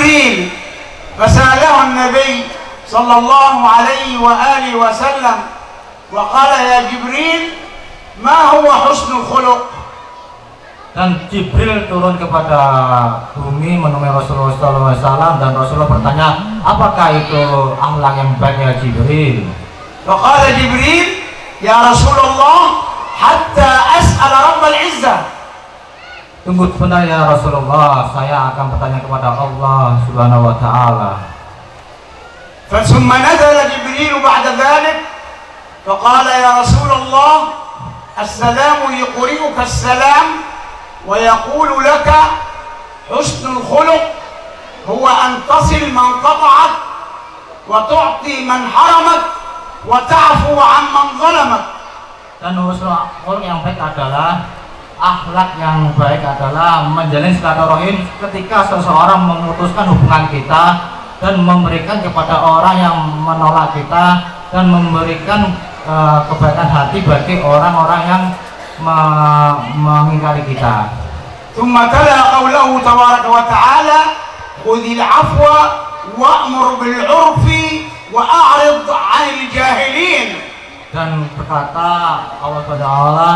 جبريل فسأله النبي صلى الله عليه وآله وسلم وقال يا جبريل ما هو حسن الخلق. Dan Jibril turun kepada bumi menemui Rasulullah SAW dan Rasulullah bertanya, apakah itu akhlak yang baik ya Jibril? فقال جبريل يا رسول الله حتى أسأل رب العزة. Tunggu sebentar ya Rasulullah, saya akan bertanya kepada Allah Subhanahu wa Ta'ala. ثم نزل جبريل بعد ذلك فقال يا رسول الله السلام يقرئك السلام ويقول لك حسن الخلق هو أن تصل من قطعك وتعطي من حرمك وتعفو عمن ظلمك. Dan husnul khuluq yang baik adalah akhlak yang baik adalah menjalin silaturahim ketika seseorang memutuskan hubungan kita dan memberikan kepada orang yang menolak kita dan memberikan kebaikan hati bagi orang-orang yang mengingkari kita. ثم تلا قوله تبارك وتعالى خذ العفو وأمر بالعرف وأعرض عن الجاهلين. Dan berkata Allah Taala,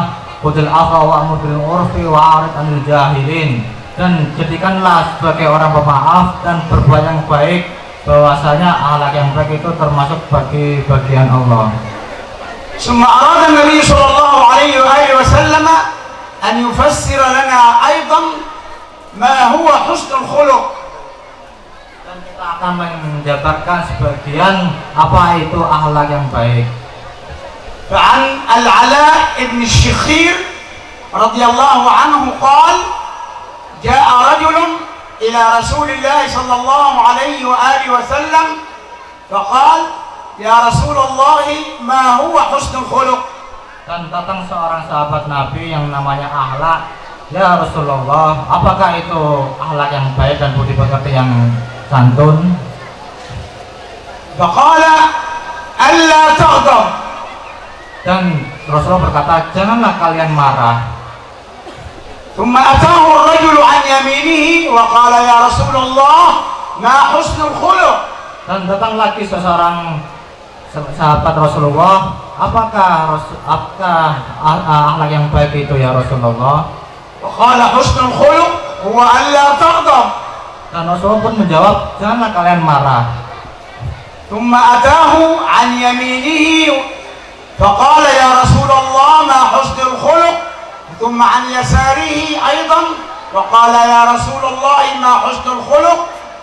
khudil afwa wa'mur bil urfi wa'rid 'anil jahilin. Dan jadikanlah sebagai orang pemaaf dan berbuat yang baik, bahwasanya akhlak yang baik itu termasuk bagi bagian Allah. ثم أراد النبي صلى الله عليه وآله وسلم أن يفسر لنا أيضا ما هو حسن الخلق. Dan kita akan menjabarkan sebagian apa itu akhlak yang baik. فعن العلاء بن الشخير رضي الله عنه قال جاء رجل إلى رسول الله صلى الله عليه وآله وسلم فقال يا رسول الله ما هو حسن الخلق. Dan datang seorang sahabat Nabi yang namanya Akhlak, ya Rasulullah, apakah itu akhlak yang baik dan budi pekerti yang santun? فقال ألا تغضب. Dan Rasulullah berkata, janganlah kalian marah. ثم أتاه الرجل عن يمينه وقال يا رسول الله ما حسن الخلق. Dan datang lagi seseorang sahabat Rasulullah, apakah akhlak yang baik itu ya Rasulullah? وقال حسن الخلق هو ألا تغضب. Dan Rasulullah pun menjawab, janganlah kalian marah. ثم أتاه عن يمينه فقال يا رسول الله ما حسن الخلق. ثم عن يساره أيضا وقال يا رسول الله ما حسن الخلق.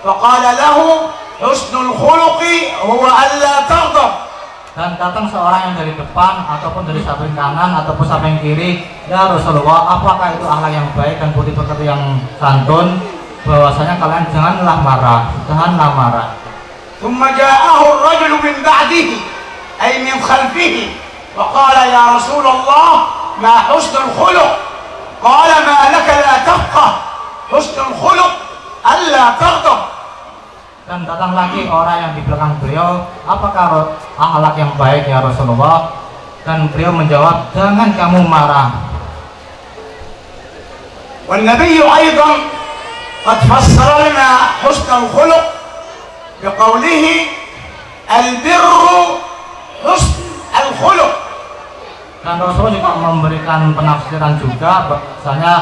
فقال له حسن الخلق هو ألا تغضب. Dan datang seorang yang dari depan ataupun dari samping kanan ataupun samping kiri, ya Rasulullah, apakah itu akhlak yang baik dan budi pekerti yang santun? Bahwasanya kalian janganlah marah, janganlah marah. ثم جاءه الرجل من بعده أي من خلفه وقال يا رسول الله ما حسن الخلق. قال ما لك لا تفقه حسن الخلق ألا تغضب. Dan datang lagi orang yang di belakang beliau, apakah akhlak yang baik ya Rasulullah? Dan beliau menjawab, jangan kamu marah. والنبي أيضا قد فسر لنا حسن الخلق بقوله البر حسن الخلق. Dan Rasulullah juga memberikan penafsiran juga, bahwasanya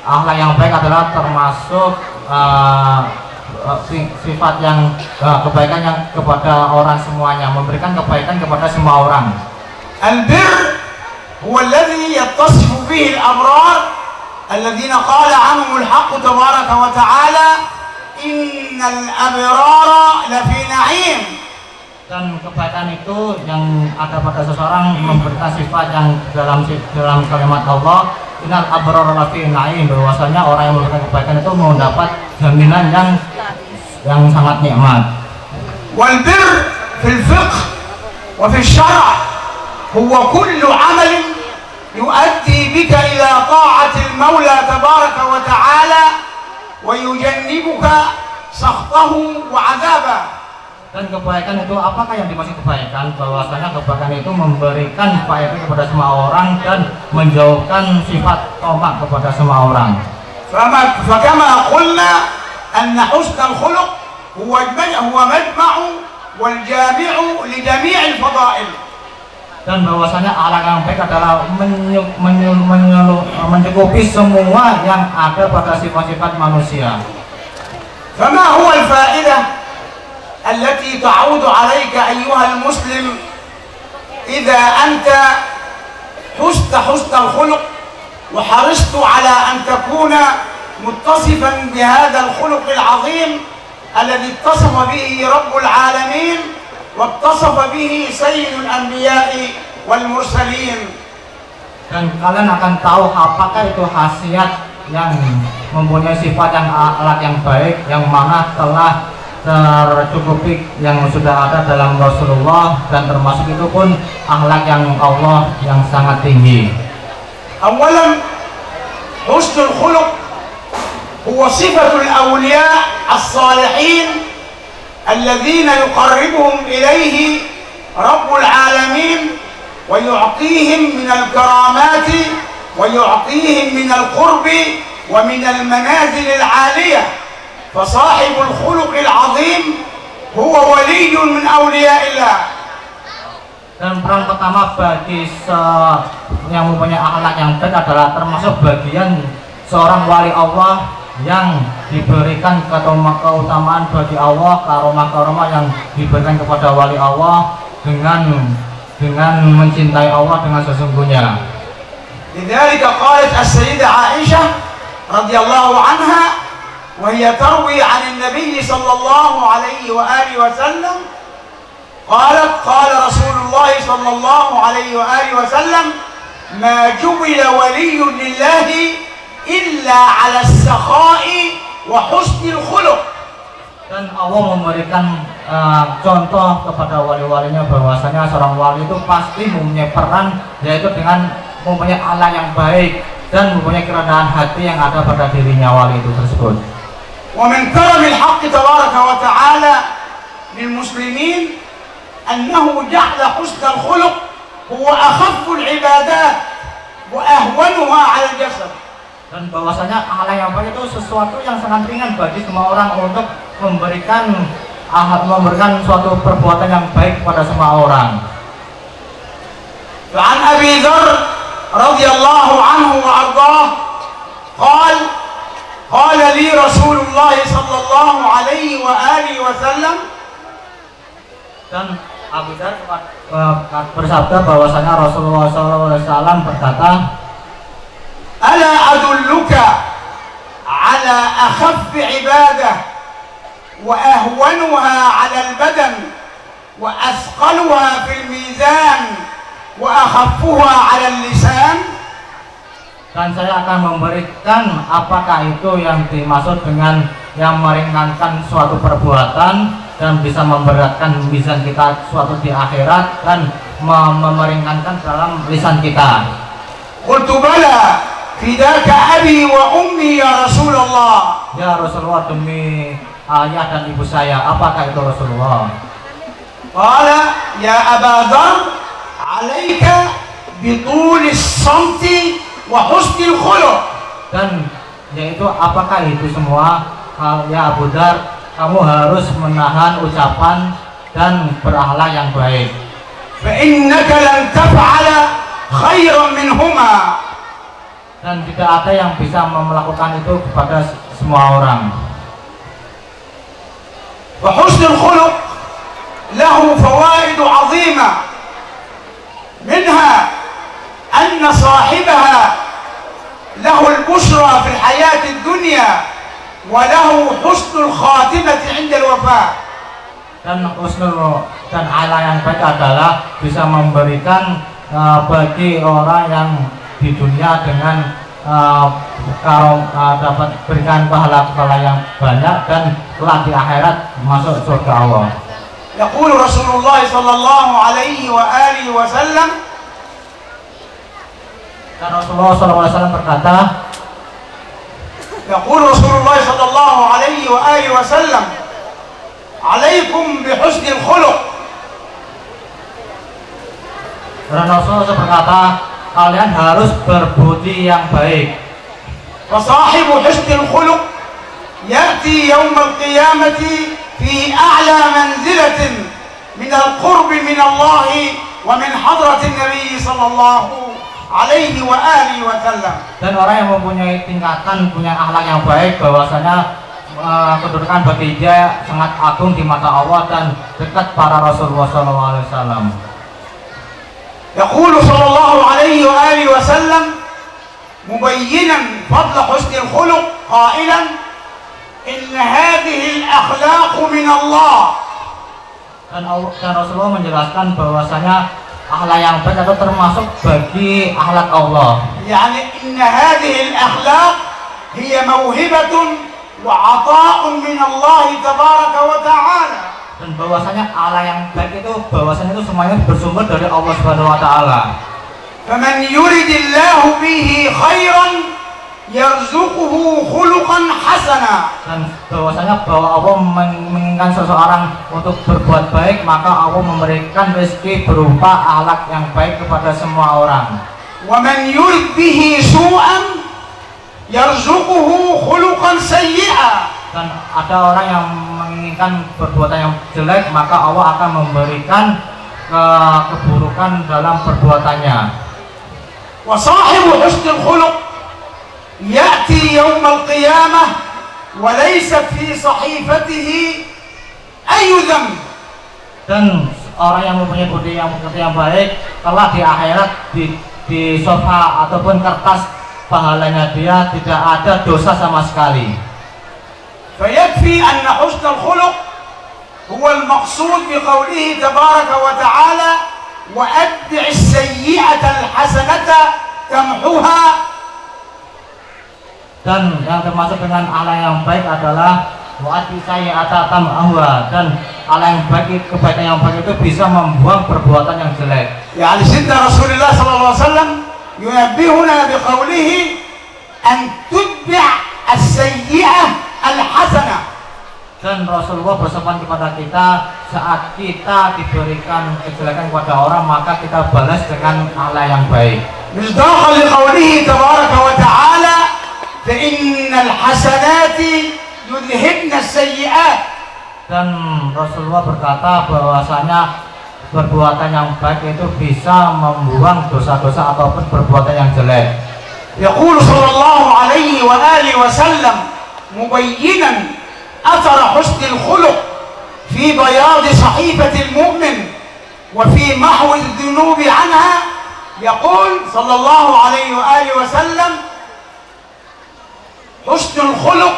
akhlak yang baik adalah termasuk sifat yang kebaikan yang kepada orang semuanya, memberikan kebaikan kepada semua orang. البر هو الذي يتصف به الأبرار الذين قال عنهم الحق تبارك وتعالى إن الأبرار لفي نعيم. Dan kebaikan itu yang ada pada seseorang memberikan sifat yang dalam kalimat Allah, innal abrara lafi na'im, bahwasanya orang yang memberikan kebaikan itu mendapat jaminan yang sangat nikmat. والبر في الفقه وفي الشرع هو كل عمل يؤدي بك إلى طاعة المولى تبارك وتعالى ويجنبك سخطه وعذابه. Dan kebaikan itu apakah yang dimaksud kebaikan? Bahwasanya kebaikan itu memberikan faedah kepada semua orang dan menjauhkan sifat tomak kepada semua orang. فكما قلنا أن حسن الخلق هو مجمع والجامع لجميع الفضائل. Dan bahwasanya akhlak yang baik adalah mencukupi semua yang ada pada sifat-sifat manusia. فما هو الفائدة التي تعود عليك أيها المسلم إذا أنت حسن الخلق وحرصت على أن تكون متصفا بهذا الخلق العظيم الذي اتصف به رب العالمين واتصف به سيد الأنبياء والمرسلين. Dan kalian akan tahu apakah itu khasiat yang mempunyai sifat yang akhlak yang baik, yang mana telah tercukupi yang sudah ada dalam Rasulullah, dan termasuk itu pun akhlak yang Allah yang sangat tinggi. أولا حسن الخلق هو صفة الأولياء الصالحين الذين يقربهم إليه رب العالمين ويعطيهم من الكرامات ويعطيهم من القرب ومن المنازل العالية، فصاحب الخلق العظيم هو ولي من أولياء الله. Dan peran pertama bagi yang mempunyai akhlak yang baik adalah termasuk bagian seorang wali Allah yang diberikan keutamaan bagi Allah, karomah-karomah yang diberikan kepada wali Allah dengan mencintai Allah dengan sesungguhnya. لذلك قالت السيدة عائشة رضي الله عنها وهي تروي عن النبي صلى الله عليه وآله وسلم قالت قال رسول الله صلى الله عليه وآله وسلم ما جبل ولي لله إلا على السخاء وحسن الخلق. Dan Allah memberikan contoh kepada wali-walinya bahwasanya seorang wali itu pasti mempunyai peran, yaitu dengan mempunyai akhlak yang baik dan mempunyai kerendahan hati yang ada pada dirinya wali itu tersebut. ومن كرم الحق تبارك وتعالى للمسلمين أنه جعل حسن الخلق هو أخف العبادات وأهونها على الجسد. Dan bahwasanya akhlak yang baik itu sesuatu yang sangat ringan bagi semua orang untuk memberikan suatu perbuatan yang baik kepada semua orang. فعن أبي ذر رضي الله عنه وأرضاه قال لي رسول الله صلى الله عليه وآله وسلم. Dan Abu Dzar bersabda bahwasanya Rasulullah SAW berkata, ألا أدلك على أخف عبادة وأهونها على البدن وأثقلها في الميزان وأخفها على اللسان. Dan saya akan memberikan apakah itu yang dimaksud dengan yang meringankan suatu perbuatan dan bisa memberatkan mizan kita suatu di akhirat dan memeringankan dalam lisan kita. Qultu bala fidaka abi wa ummi ya Rasulullah. Ya Rasulullah, demi ayah dan ibu saya, apakah itu Rasulullah? Qala ya Aba Dzar alaika bitulis samti wa husnil khuluq. Dan yaitu apakah itu semua? Ya Abu Dzar, kamu harus menahan ucapan dan berakhlak yang baik. Fa innaka lan taf'ala khairan minhuma. Dan tidak ada yang bisa melakukan itu kepada semua orang. Wa husnul khuluq lahu fawaid 'azimah. Minha anna sahibaha lahu al-bushra fi al-hayat ad-dunya wa lahu husnul khatimah 'inda al-wafa. Dan husnul dan akhlak yang baik adalah bisa memberikan bagi orang yang di dunia dengan dapat berikan pahala-pahala yang banyak dan kelak di akhirat masuk surga Allah. Yaqulu Rasulullah sallallahu alaihi wa alihi wasallam. Dan Rasulullah SAW berkata, Yaqulu Rasulullah sallallahu alaihi wa alihi wasallam, "Alaikum bi husnil khuluq." dan Rasulullah berkata, kalian harus berbudi yang baik. Wa sahibu husnil khuluq يأتي يوم القيامة في أعلى منزلة من القرب من الله ومن حضرة النبي صلى الله عليه وآله وسلم. Dan orang yang mempunyai tingkatan, punya akhlak yang baik, bahwasanya kedudukan bagi dia sangat agung di mata Allah dan dekat para Rasulullah SAW. يقول صلى الله عليه وآله وسلم مبينا فضل حسن الخلق قائلا إن هذه الأخلاق من الله. Dan Rasulullah menjelaskan bahwasanya akhlak yang baik itu termasuk bagi akhlak Allah. يعني إن هذه الأخلاق هي موهبة وعطاء من الله تبارك وتعالى. Dan bahwasanya akhlak yang baik itu bahwasanya itu semuanya bersumber dari Allah Subhanahu wa taala. فمن يرد الله به خيرا يرزقه خلقا حسنا. Dan bahwasanya bahwa Allah menginginkan seseorang untuk berbuat baik, maka Allah memberikan rezeki berupa akhlak yang baik kepada semua orang. ومن يرد به سوءا يرزقه خلقا سيئا. Dan ada orang yang menginginkan perbuatan yang jelek, maka Allah akan memberikan keburukan dalam perbuatannya. وصاحب حسن الخلق يأتي يوم القيامة وليست في صحيفته أي ذنب. Dan orang yang mempunyai budi yang baik, kelak di akhirat di sofa ataupun kertas pahalanya dia tidak ada dosa sama sekali. فيكفي أن حسن الخلق هو المقصود بقوله تبارك وتعالى وأتبع السيئة الحسنة تمحوها. Dan yang termasuk dengan akhlak yang baik adalah wa'ati sayyi'ata tam'ahuha. Dan akhlak yang baik, kebaikan yang baik itu bisa membuang perbuatan yang jelek. يعني سيدنا رسول الله صلى الله عليه وسلم ينبهنا بقوله أن تتبع السيئة الحسنة. Dan Rasulullah bersopan kepada kita, saat kita diberikan kejelekan kepada orang, maka kita balas dengan akhlak yang baik. مصداقا لقوله تبارك وتعالى فإن الحسنات يذهبن السيئات. Dan Rasulullah berkata bahwasanya perbuatan yang baik itu bisa membuang dosa-dosa ataupun perbuatan yang jelek. يقول صلى الله عليه وآله وسلم مبينا أثر حسن الخلق في بياض صحيفة المؤمن وفي محو الذنوب عنها. يقول صلى الله عليه وآله وسلم حسن الخلق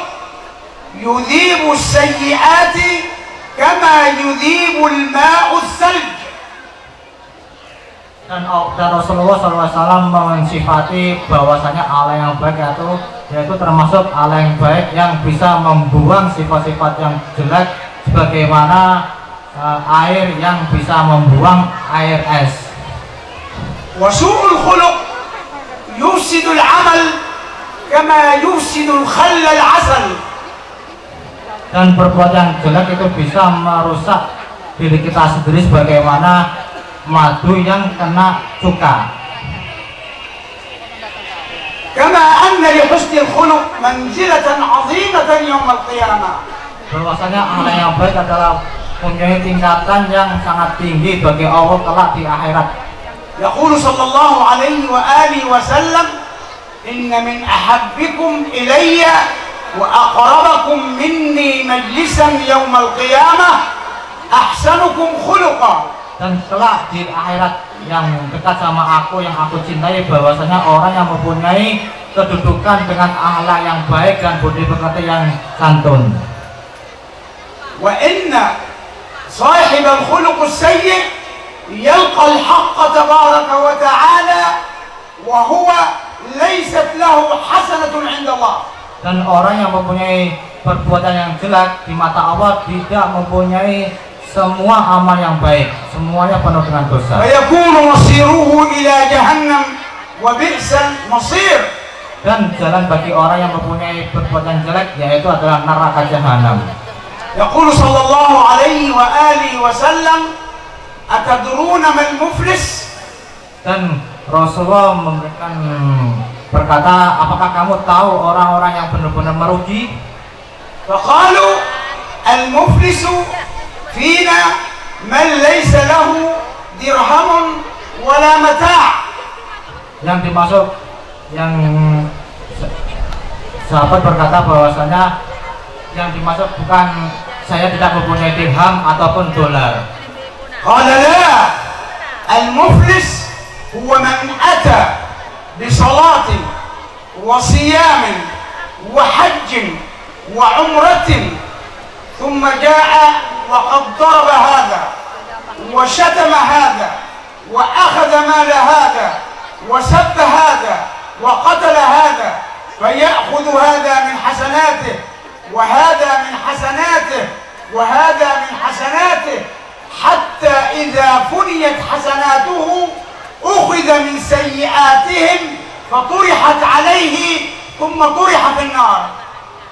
يذيب السيئات كما يذيب الماء الثلج. Dan Rasulullah SAW mensifati bahwasanya akhlak yang baik itu yaitu termasuk akhlak yang baik yang bisa membuang sifat-sifat yang jelek, sebagaimana air yang bisa membuang air es. وسوء الخلق يفسد العمل كما يفسد الخل العسل. Dan perbuatan yang jelek itu bisa merusak diri kita sendiri sebagaimana madu yang kena cuka. كما أن لحسن الخلق منزلة عظيمة يوم القيامة. Bahwasanya akhlak yang baik adalah mempunyai tingkatan yang sangat tinggi bagi Allah kelak di akhirat. يقول صلى الله عليه وآله وسلم إن من أحبكم إلي وأقربكم مني مجلسا يوم القيامة أحسنكم خلقا. Dan kelak di akhirat yang dekat sama aku, yang aku cintai, bahwasanya orang yang mempunyai kedudukan dengan akhlak yang baik dan budi pekerti yang santun. وإن صاحب الخلق السيء يلقى الحق تبارك وتعالى وهو ليست له حسنة عند الله. Dan orang yang mempunyai perbuatan yang jelek di mata Allah tidak mempunyai semua amal yang baik, semuanya penuh dengan dosa. فيكون مصيره إلى جهنم وبئس المصير. Dan jalan bagi orang yang mempunyai perbuatan jelek yaitu adalah neraka jahanam. يقول صلى الله عليه وآله وسلم أتدرون ما المفلس. Dan Rasulullah berkata, apakah kamu tahu orang-orang yang benar-benar merugi? فقالوا المفلس فينا من ليس له درهم ولا متاع. Yang dimaksud, yang sahabat berkata bahwasanya yang dimaksud bukan saya tidak mempunyai dirham ataupun dolar. قال لا, المفلس هو من أتى بصلاة وصيام وحج وعمرة ثم جاء وقد ضرب هذا وشتم هذا وأخذ مال هذا وسب هذا وقتل هذا فيأخذ هذا من حسناته وهذا من حسناته وهذا من حسناته حتى إذا فنيت حسناته أخذ من سيئاتهم فطرحت عليه ثم طرح في النار.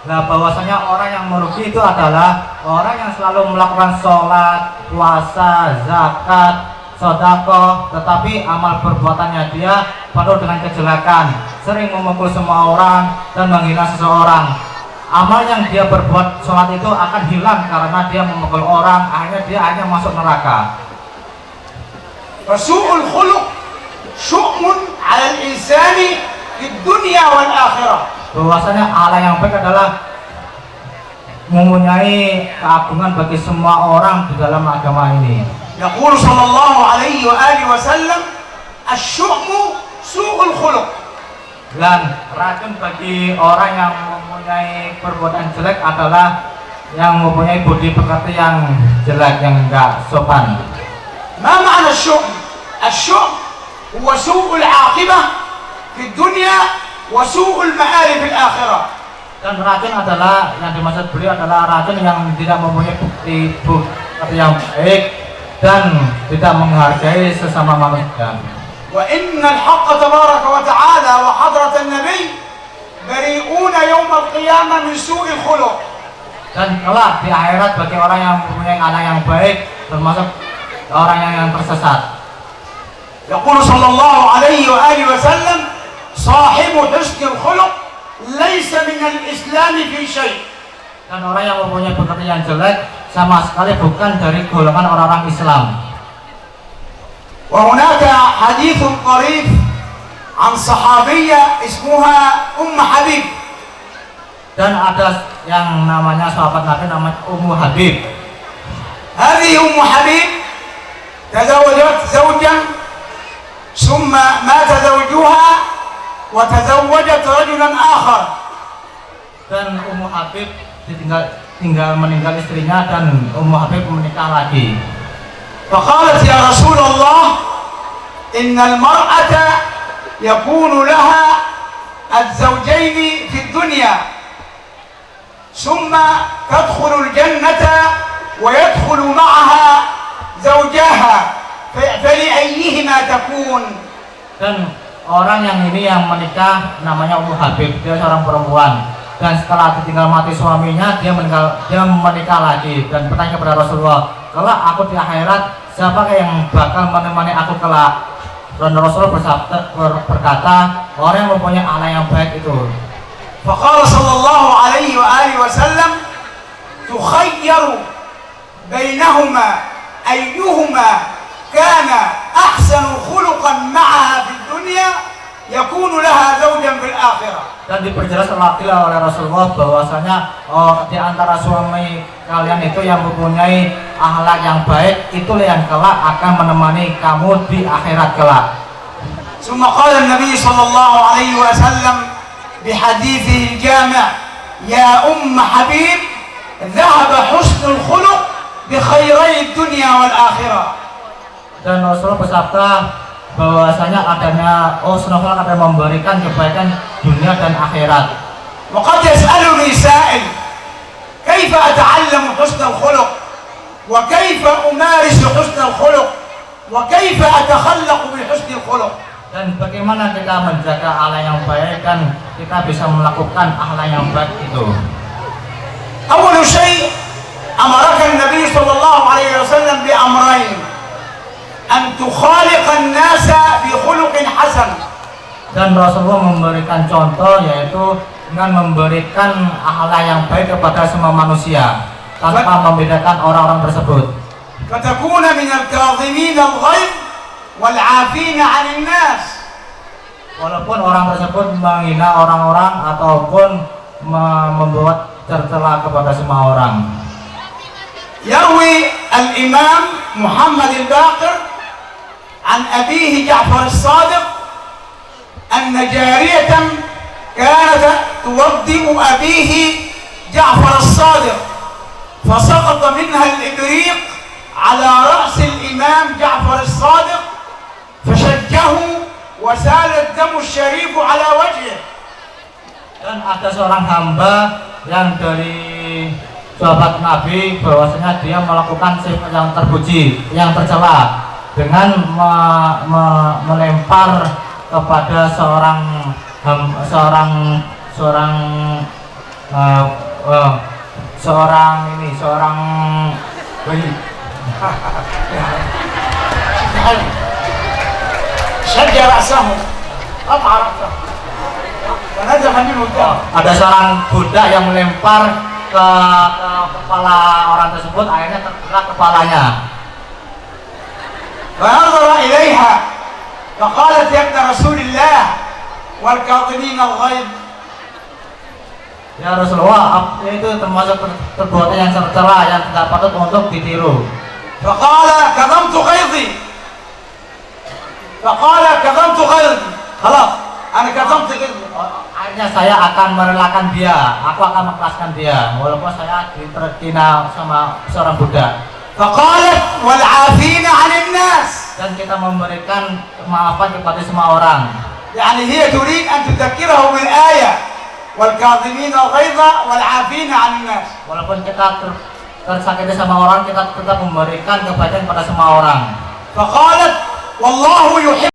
Nah, bahwasanya orang yang merugi itu adalah orang yang selalu melakukan sholat, puasa, zakat, sedekah, tetapi amal perbuatannya dia penuh dengan kejelekan, sering memukul semua orang dan menghina seseorang. Amal yang dia berbuat sholat itu akan hilang karena dia memukul orang, akhirnya dia hanya masuk neraka. فسوء الخلق شؤم على الإنسان في الدنيا والآخرة. Bahwasanya Allah yang baik adalah mempunyai keagungan bagi semua orang di dalam agama ini. يقول صلى الله عليه وآله وسلم الشؤم سوء الخلق. Dan racun bagi orang yang mempunyai perbuatan jelek adalah yang mempunyai budi pekerti yang jelek, yang enggak sopan. ما معنى الشؤم؟ الشؤم هو سوء العاقبة في الدنيا وسوء المآل في الآخرة. Dan racun adalah, yang dimaksud beliau adalah racun yang tidak mempunyai bukti yang baik dan tidak menghargai sesama manusia. وإن الحق تبارك وتعالى وحضرة النبي بريئون يوم القيامة من سوء الخلق. Dan kelak di akhirat bagi orang yang mempunyai anak yang baik termasuk orang yang tersesat. يقول صلى الله عليه وآله وسلم صاحب حسن الخلق ليس من الإسلام في شيء. Dan orang yang mempunyai pekerti yang jelek sama sekali bukan dari golongan orang-orang Islam. وهناك حديث طريف عن صحابية اسمها حبيب. Dan ada yang namanya sahabat Nabi namanya Ummu Habib. هذه حبيب تزوجت زوجا ثم مات زوجها وتزوجت رجلا آخر. Dan Ummu Habib meninggal istrinya dan Ummu Habib menikah lagi. فقالت يا رسول الله إن المرأة يكون لها الزوجين في الدنيا ثم تدخل الجنة ويدخل معها زوجها فلأيهما تكون. Dan orang yang ini yang menikah namanya Ummu Habib, dia seorang perempuan. Dan setelah ditinggal mati suaminya, dia menikah lagi dan bertanya kepada Rasulullah, kelak aku di akhirat siapakah yang bakal menemani aku kelak? Dan Rasulullah berkata, orang yang mempunyai anak yang baik itu. فقال صلى الله عليه وآله وسلم تخير بينهما أيهما كان أحسن خلقا معها في الدنيا يكون لها زوجا في الآخرة. Dan diperjelas oleh Rasulullah bahwasanya di antara suami kalian itu yang mempunyai akhlak yang baik itulah yang kelak akan menemani kamu di akhirat kelak. ثم قال النبي صلى الله عليه وسلم بحديثه الجامع يا حبيب ذهب حسن الخلق بخيري الدنيا والآخرة. Dan Rasulullah bersabda bahwasanya adanya Rasulullah akan memberikan kebaikan dunia dan akhirat. وقد يسألني سائل كيف أتعلم حسن الخلق وكيف أمارس حسن الخلق وكيف أتخلق بحسن الخلق. Dan bagaimana kita menjaga akhlak yang baik dan kita bisa melakukan akhlak yang baik itu. أول شيء أمرك النبي صلى الله عليه وسلم بأمرين أن تخالق الناس بخلق حسن. Dan Rasulullah memberikan contoh yaitu dengan memberikan akhlak yang baik kepada semua manusia tanpa membedakan orang-orang tersebut. فتكون من الكاظمين الغيظ والعافين عن الناس. Walaupun orang tersebut menghina orang-orang ataupun membuat tercela kepada semua orang. يروي الإمام محمد الباقر عن أبيه جعفر الصادق أن جارية كانت توضئ أبيه جعفر الصادق فسقط منها الإبريق على رأس الإمام جعفر الصادق فشجه وسال الدم الشريف على وجهه. Dan ada seorang hamba yang dari sahabat Nabi bahwasanya dia melakukan sifat yang terpuji, yang tercela dengan melempar kepada seorang شج رأسه قطع رأسه ونزف منه الدم. Ada seorang budak yang melempar ke kepala orang tersebut, akhirnya terkena kepalanya. فنظر إليها فقالت يا ابن رسول الله والكاظمين الغيظ. Ya Rasulullah, itu termasuk perbuatan yang tercela yang tidak patut untuk ditiru. فقال كظمت غيظي فقال كظمت غيظي خلاص أنا كظمت غيظي. Akhirnya saya akan merelakan dia, aku akan mengikhlaskan dia walaupun saya terkena sama seorang budak. فقالت والعافين عن الناس. Dan kita memberikan kemaafan kepada semua orang. يعني هي تريد أن تذكره بالآية والكاظمين الغيظ والعافين عن الناس. Walaupun kita tersakiti sama orang, kita tetap memberikan kebaikan pada semua orang. فقالت والله يحب